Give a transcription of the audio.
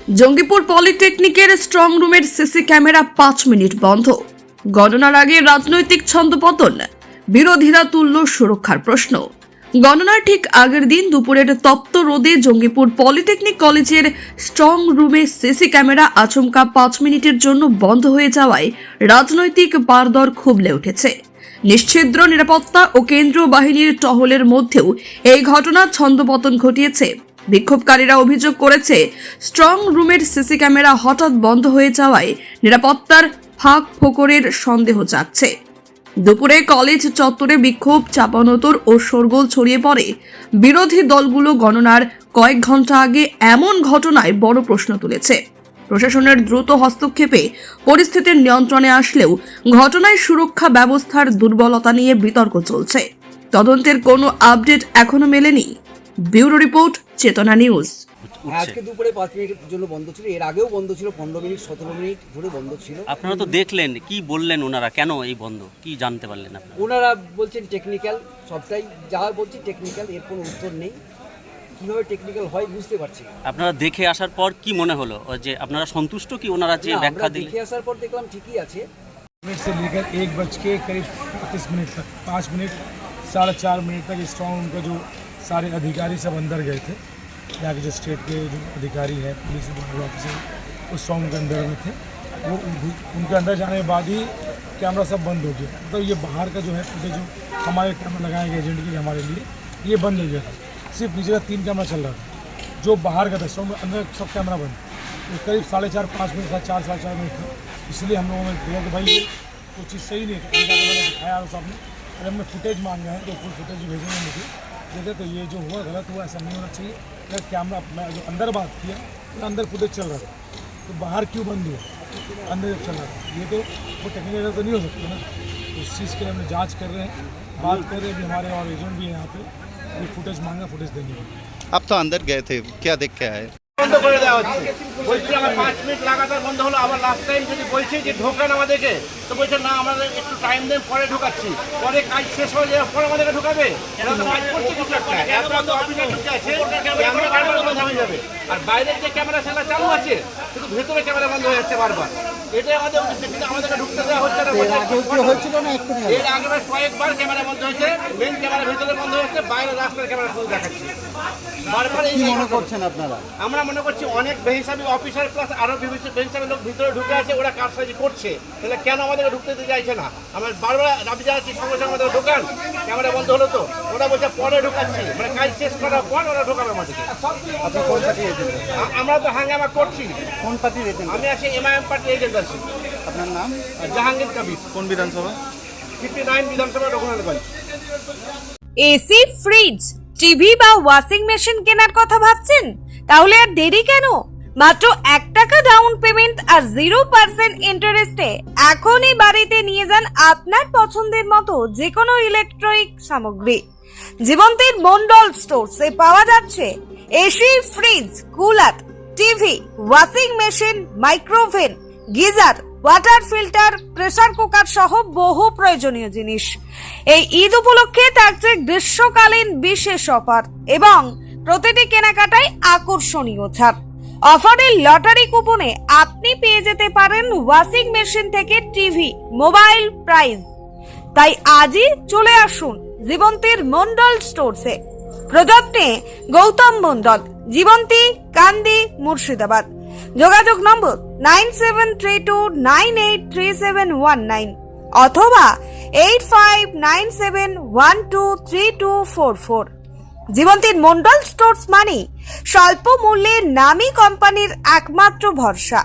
Jangipur পলিটেকনিকের strong রুমের CC camera 5 minute বন্ধ। গণনার আগে রাজনৈতিক ছন্দপতন, বিরোধীরা তুলল সুরক্ষার প্রশ্ন। গণনার ঠিক আগের দিন দুপুরের তপ্ত রোদে জঙ্গিপুর পলিটেকনিক কলেজের স্ট্রং রুমে সিসি ক্যামেরা আচমকা 5 মিনিটের জন্য বন্ধ হয়ে যাওয়ায় রাজনৈতিক বারদর খুবলে উঠেছে। নিশ্ছিদ্র নিরাপত্তা ও কেন্দ্রীয় বাহিনীর টহলের মধ্যেও এই ঘটনা ছন্দপতন ঘটিয়েছে। বিক্ষোভকারীরা অভিযোগ করেছে, স্ট্রং রুমের সিসি ক্যামেরা হঠাৎ বন্ধ হয়ে যাওয়ায় নিরাপত্তার ফাঁক ফোকরের সন্দেহ জাগছে। দুপুরে কলেজ চত্বরে বিক্ষোভ, চাপানোতর ও শোরগোল ছড়িয়ে পড়ে। বিরোধী দলগুলো গণনার কয়েক ঘন্টা আগে এমন ঘটনায় বড় প্রশ্ন তুলেছে। প্রশাসনের দ্রুত হস্তক্ষেপে পরিস্থিতির নিয়ন্ত্রণে আসলেও ঘটনায় সুরক্ষা ব্যবস্থার দুর্বলতা নিয়ে বিতর্ক চলছে। তদন্তের কোনো আপডেট এখনো মেলেনি। ব্যুরো রিপোর্ট, চেতনা নিউজ। আজকে দুপুরে 5 মিনিটের জন্য বন্ধ ছিল, এর আগেও বন্ধ ছিল, 15 মিনিট 17 মিনিট ধরে বন্ধ ছিল। আপনারা তো দেখলেন, কি বললেন ওনারা, কেন এই বন্ধ, কি জানতে পারলেন আপনারা? ওনারা বলছেন টেকনিক্যাল, সবটাই যা বলছি টেকনিক্যাল, এর কোনো উত্তর নেই। কিভাবে টেকনিক্যাল হয় বুঝতে পারছি না। আপনারা দেখে আসার পর কি মনে হলো, যে আপনারা সন্তুষ্ট কি ওনারা যে ব্যাখ্যা দিলেন? দেখে আসার পর দেখলাম ঠিকই আছে। मिनट से लेकर 1 बज के करीब 35 मिनट तक 5 मिनट 4.5 मिनट तक स्ट्रॉन्ग रूम का जो सारे अधिकारी सब अंदर गए थे। यहाँ के जो स्टेट के जो अधिकारी है, पुलिस ऑफिसर, उस स्ट्रॉन्ग रूम के अंदर में थे। वो उनके अंदर जाने के बाद ही कैमरा सब बंद हो गया। मतलब ये बाहर का जो है फुटेज जो हमारे कैमरा लगाए गए एजेंट के लिए हमारे लिए ये बंद हो गया था। सिर्फ नीचे का 3 कैमरा चल रहा था, जो बाहर का था। स्ट्रॉन्ग में अंदर सब कैमरा बंद। तो करीब 4.5-5 मिनट था, 4 साढ़े 4 मिनट था। इसलिए हम लोगों ने बोला कि भाई ये कोई चीज़ सही नहीं है। मैंने दिखाया साहब ने, अगर हमने फुटेज मांगा है तो फुल फुटेज भेजेंगे मुझे देते, तो ये जो हुआ गलत हुआ, ऐसा नहीं होना चाहिए। अगर कैमरा मैं जो अंदर बात किया तो अंदर फुटेज चल रहा था, तो बाहर क्यों बंद हुआ, अंदर जब चल रहा था? ये तो वो टेक्निकल तो नहीं हो सकता ना। तो इस चीज़ के लिए हम जाँच कर रहे हैं, बात कर रहे हैं। अभी हमारे और एजेंट भी हैं यहाँ पे, ये फुटेज मांगा, फुटेज देंगे। आप तो अंदर गए थे, क्या देख के आए? বন্ধ করে দেওয়া হচ্ছে। বলছি আমার 5 মিনিট লাগাতার বন্ধ হলো। আবার লাস্ট টাইম যদি বলছি যে ঢোকান আমাদেরকে, তো বলছে না আমাদের একটু টাইম দেন, পরে ঢোকাচ্ছি। পরে কাজ শেষ হয়ে যাওয়ার পরে আমাদেরকে ঢোকাবে। এরা তো কাজ করছে কিছু একটা। এত অফিসার ঢুকে আছে, ক্যামেরা বন্ধ হয়ে যাবে। আর বাইরের যে ক্যামেরা সেটা চালু আছে, কিন্তু ভেতরে ক্যামেরা বন্ধ হয়ে যাচ্ছে বারবার। এটাই আমাদের উদ্দেশ্য, কিন্তু আমাদেরকে ঢুকতে দেওয়া হচ্ছে না। এর আগে কয়েকবার ক্যামেরা বন্ধ হয়েছে, মেন ক্যামেরা ভেতরে বন্ধ হচ্ছে, বাইরে রাস্তার ক্যামেরা শুধু দেখাচ্ছে। বারবার এই মনে করছেন আপনারা? আমরা মনে করছি অনেক বেহিসাবি অফিসার প্লাস আরো বেহিসাবি লোক ভিতরে ঢুকে আছে, ওরা কারসাজি করছে। তাহলে কেন আমাদেরকে ঢুকতে দিতে চাইছে না? আমরা বারবার দাবি জানাচ্ছি সঙ্গে সঙ্গে আমাদের ঢোকান। ক্যামেরা বন্ধ হলো তো ওরা বলছে পরে ঢোকাচ্ছি, মানে কাজ শেষ করার পর ওরা ঢোকাবে আমাদেরকে। আমরা তো হাঙ্গামা করছি। কোন পার্টির এজেন্ট? আমি আছি এমআইএম পার্টির এজেন্ট আছি। আপনার নাম? জাহাঙ্গীর কবির। কোন বিধানসভা? 59 বিধানসভা, রঘুনাথগঞ্জ। এসি, ফ্রিজ, টিভি বা ওয়াশিং মেশিন কেনার কথা ভাবছেন? তাহলে আর দেরি কেন? মাত্র 1 টাকা ডাউন পেমেন্ট আর 0% ইন্টারেস্টে এখনই বাড়িতে নিয়ে যান আপনার পছন্দের মতো যে কোনো ইলেকট্রনিক সামগ্রী। জীবন্তীর মন্ডল স্টোরসে পাওয়া যাচ্ছে AC, fridge, cooler, TV, washing machine, micro oven, geyser, water filter, pressure cooker সহ বহু প্রয়োজনীয় জিনিস। এই ঈদ উপলক্ষে থাকছে গ্রীষ্মকালীন বিশেষ অফার এবং প্রতিটি কেনাকাটায় আকর্ষণীয় ছাড়। অফারের লটারি কুপনে আপনি পেয়ে যেতে পারেন ওয়াশিং মেশিন থেকে টিভি, মোবাইল প্রাইজ। তাই আজই চলে আসুন জীবন্তীর মন্ডল স্টোরসে। প্রযত্নে গৌতম মন্ডল, জীবন্তী, কান্দি, মুর্শিদাবাদ। যোগাযোগ নম্বর 9732983719 অথবা 8597123244। জীবন্তীর মন্ডল স্টোরস মানে স্বল্প মূল্যে নামী কোম্পানির একমাত্র ভরসা।